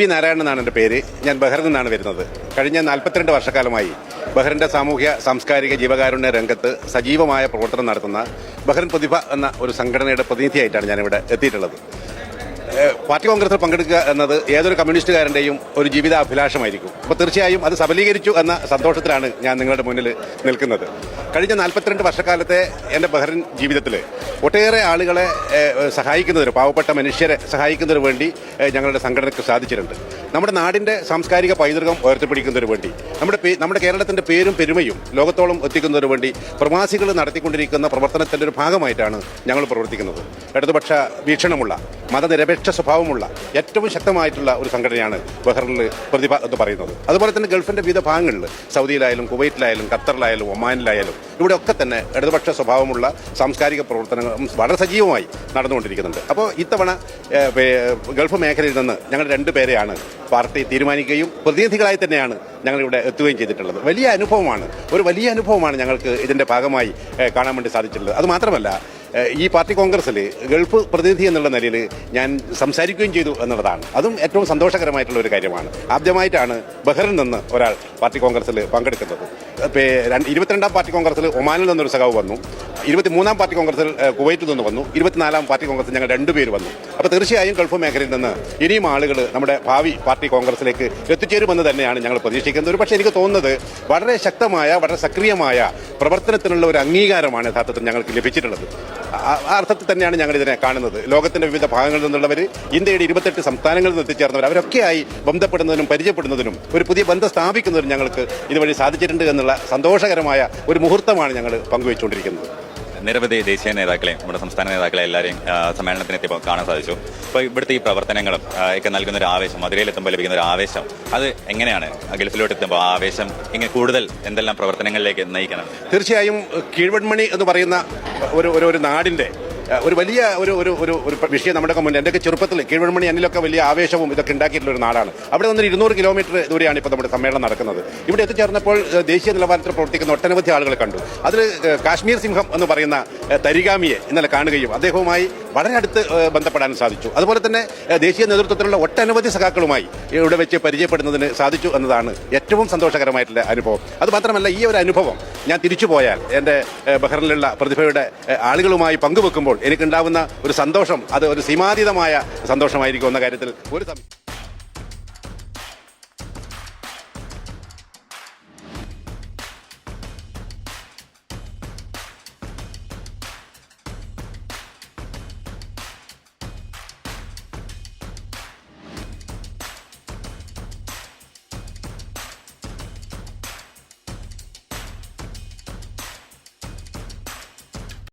P Narayanan എന്നാണ് എൻ്റെ പേര്. ഞാൻ ബഹ്റിൽ നിന്നാണ് വരുന്നത്. കഴിഞ്ഞ 42 വർഷക്കാലമായി ബഹ്റിൻ്റെ സാമൂഹ്യ സാംസ്കാരിക ജീവകാരുണ്യ രംഗത്ത് സജീവമായ പ്രവർത്തനം നടത്തുന്ന ബഹ്റിൻ പ്രതിഭ എന്ന ഒരു സംഘടനയുടെ പ്രതിനിധിയായിട്ടാണ് ഞാനിവിടെ എത്തിയിട്ടുള്ളത്. പാർട്ടി കോൺഗ്രസിൽ പങ്കെടുക്കുക എന്നത് ഏതൊരു കമ്മ്യൂണിസ്റ്റുകാരൻ്റെയും ഒരു ജീവിതാഭിലാഷമായിരിക്കും. അപ്പോൾ തീർച്ചയായും അത് സബലീകരിച്ചു എന്ന സന്തോഷത്തിലാണ് ഞാൻ നിങ്ങളുടെ മുന്നിൽ നിൽക്കുന്നത്. കഴിഞ്ഞ 42 വർഷക്കാലത്തെ എൻ്റെ ബഹ്റിൻ ജീവിതത്തിൽ ഒട്ടേറെ ആളുകളെ സഹായിക്കുന്നതിന്, പാവപ്പെട്ട മനുഷ്യരെ സഹായിക്കുന്നതിന് വേണ്ടി ഞങ്ങളുടെ സംഘടനയ്ക്ക് സാധിച്ചിട്ടുണ്ട്. നമ്മുടെ നാടിൻ്റെ സാംസ്കാരിക പൈതൃകം ഉയർത്തിപ്പിടിക്കുന്നതിന് വേണ്ടി, നമ്മുടെ കേരളത്തിൻ്റെ പേരും പെരുമയും ലോകത്തോളം എത്തിക്കുന്നതിന് വേണ്ടി പ്രവാസികൾ നടത്തിക്കൊണ്ടിരിക്കുന്ന പ്രവർത്തനത്തിൻ്റെ ഒരു ഭാഗമായിട്ടാണ് ഞങ്ങൾ പ്രവർത്തിക്കുന്നത്. ഇടതുപക്ഷ വീക്ഷണമുള്ള, മതനിരപേക്ഷ സ്വഭാവമുള്ള ഏറ്റവും ശക്തമായിട്ടുള്ള ഒരു സംഘടനയാണ് ബഹ്റിനിൽ പ്രതിഭ എന്ന് പറയുന്നത്. അതുപോലെ തന്നെ ഗൾഫിൻ്റെ വിവിധ ഭാഗങ്ങളിൽ, സൗദിയിലായാലും കുവൈറ്റിലായാലും ഖത്തറിലായാലും ഒമാനിലായാലും ഇവിടെയൊക്കെ തന്നെ ഇടതുപക്ഷ സ്വഭാവമുള്ള സാംസ്കാരിക പ്രവർത്തനങ്ങൾ വളരെ സജീവമായി നടന്നുകൊണ്ടിരിക്കുന്നുണ്ട്. അപ്പോൾ ഇത്തവണ ഗൾഫ് മേഖലയിൽ നിന്ന് ഞങ്ങൾ 2 പേരെയാണ് പാർട്ടി തീരുമാനിക്കുകയും പ്രതിനിധികളായി തന്നെയാണ് ഞങ്ങളിവിടെ എത്തുകയും ചെയ്തിട്ടുള്ളത്. വലിയ അനുഭവമാണ് ഞങ്ങൾക്ക് ഇതിൻ്റെ ഭാഗമായി കാണാൻ വേണ്ടി സാധിച്ചിട്ടുള്ളത്. അതുമാത്രമല്ല, ഈ പാർട്ടി കോൺഗ്രസ്സിൽ ഗൾഫ് പ്രതിനിധി എന്നുള്ള നിലയിൽ ഞാൻ സംസാരിക്കുകയും ചെയ്തു എന്നുള്ളതാണ്. അതും ഏറ്റവും സന്തോഷകരമായിട്ടുള്ള ഒരു കാര്യമാണ്. ആദ്യമായിട്ടാണ് ബഹ്റിൽ നിന്ന് ഒരാൾ പാർട്ടി കോൺഗ്രസ്സിൽ പങ്കെടുക്കുന്നത്. 22ാം പാർട്ടി കോൺഗ്രസ്സിൽ ഒമാനിൽ നിന്നൊരു സഖാവ് വന്നു, 23ാം പാർട്ടി കോൺഗ്രസ്സിൽ കുവൈറ്റിൽ നിന്ന് വന്നു, 24ാം പാർട്ടി കോൺഗ്രസ്സിൽ ഞങ്ങൾ 2 പേര് വന്നു. അപ്പോൾ തീർച്ചയായും ഗൾഫ് മേഖലയിൽ നിന്ന് ഇനിയും ആളുകൾ നമ്മുടെ ഭാവി പാർട്ടി കോൺഗ്രസ്സിലേക്ക് എത്തിച്ചേരുമെന്ന് തന്നെയാണ് ഞങ്ങൾ പ്രതീക്ഷിക്കുന്നത്. പക്ഷേ എനിക്ക് തോന്നുന്നത് വളരെ ശക്തമായ, വളരെ സക്രിയമായ പ്രവർത്തനത്തിനുള്ള ഒരു അംഗീകാരമാണ് യഥാർത്ഥത്തിൽ ഞങ്ങൾക്ക് ലഭിച്ചിട്ടുള്ളത്. ആ അർത്ഥത്തിൽ തന്നെയാണ് ഞങ്ങൾ ഇതിനെ കാണുന്നത്. ലോകത്തിന്റെ വിവിധ ഭാഗങ്ങളിൽ നിന്നുള്ളവർ, ഇന്ത്യയുടെ 28 സംസ്ഥാനങ്ങളിൽ നിന്ന് എത്തിച്ചേർന്നവർ, അവരൊക്കെയായി ബന്ധപ്പെടുന്നതിനും പരിചയപ്പെടുന്നതിനും ഒരു പുതിയ ബന്ധം സ്ഥാപിക്കുന്നതിനും ഞങ്ങൾക്ക് ഇതുവഴി സാധിച്ചിട്ടുണ്ട് എന്നുള്ള സന്തോഷകരമായ ഒരു മുഹൂർത്തമാണ് ഞങ്ങൾ പങ്കുവച്ചുകൊണ്ടിരിക്കുന്നത്. നിരവധി ദേശീയ നേതാക്കളെയും നമ്മുടെ സംസ്ഥാന നേതാക്കളെ എല്ലാവരെയും സമ്മേളനത്തിന് എത്തിയപ്പോൾ കാണാൻ സാധിച്ചു. അപ്പോൾ ഇവിടുത്തെ ഈ പ്രവർത്തനങ്ങളും ഒക്കെ നൽകുന്ന ഒരു ആവേശം, മധുരയിലെത്തുമ്പോൾ ലഭിക്കുന്ന ഒരു ആവേശം, അത് എങ്ങനെയാണ് ഗൾഫിലോട്ട് എത്തുമ്പോൾ ആ ആവേശം ഇങ്ങനെ കൂടുതൽ എന്തെല്ലാം പ്രവർത്തനങ്ങളിലേക്ക് നയിക്കണം? തീർച്ചയായും കീഴ്വൺമണി എന്ന് പറയുന്ന ഒരു നാടിൻ്റെ ഒരു വലിയ ഒരു വിഷയം നമ്മുടെ മുന്നിൽ. എൻ്റെയൊക്കെ ചെറുപ്പത്തിൽ കീഴ്വൺമണി എന്നിലൊക്കെ വലിയ ആവേശവും ഇതൊക്കെ ഉണ്ടാക്കിയിട്ടുള്ള ഒരു നാടാണ്. അവിടെ നിന്ന് 200 കിലോമീറ്റർ ദൂരെയാണ് ഇപ്പോൾ നമ്മുടെ സമ്മേളനം നടക്കുന്നത്. ഇവിടെ എത്തിച്ചേർന്നപ്പോൾ ദേശീയ നിലവാരത്തിൽ പ്രവർത്തിക്കുന്ന ഒട്ടനവധി ആളുകളെ കണ്ടു. അതിൽ കാശ്മീർ സിംഹം എന്ന് പറയുന്ന തരിഗാമിയെ ഇന്നലെ കാണുകയും അദ്ദേഹവുമായി വളരെ അടുത്ത് ബന്ധപ്പെടാൻ സാധിച്ചു. അതുപോലെ തന്നെ ദേശീയ നേതൃത്വത്തിലുള്ള ഒട്ടനവധി സഖാക്കളുമായി ഇവിടെ വെച്ച് പരിചയപ്പെടുന്നതിന് സാധിച്ചു എന്നതാണ് ഏറ്റവും സന്തോഷകരമായിട്ടുള്ള അനുഭവം. അതുമാത്രമല്ല, ഈ ഒരു അനുഭവം ഞാൻ തിരിച്ചു പോയാൽ എൻ്റെ ബഹ്റിനിലുള്ള പ്രതിഭയുടെ ആളുകളുമായി പങ്കുവെക്കുമ്പോൾ എനിക്കുണ്ടാവുന്ന ഒരു സന്തോഷം, അത് ഒരു സീമാതീതമായ സന്തോഷമായിരിക്കും എന്ന കാര്യത്തിൽ ഒരു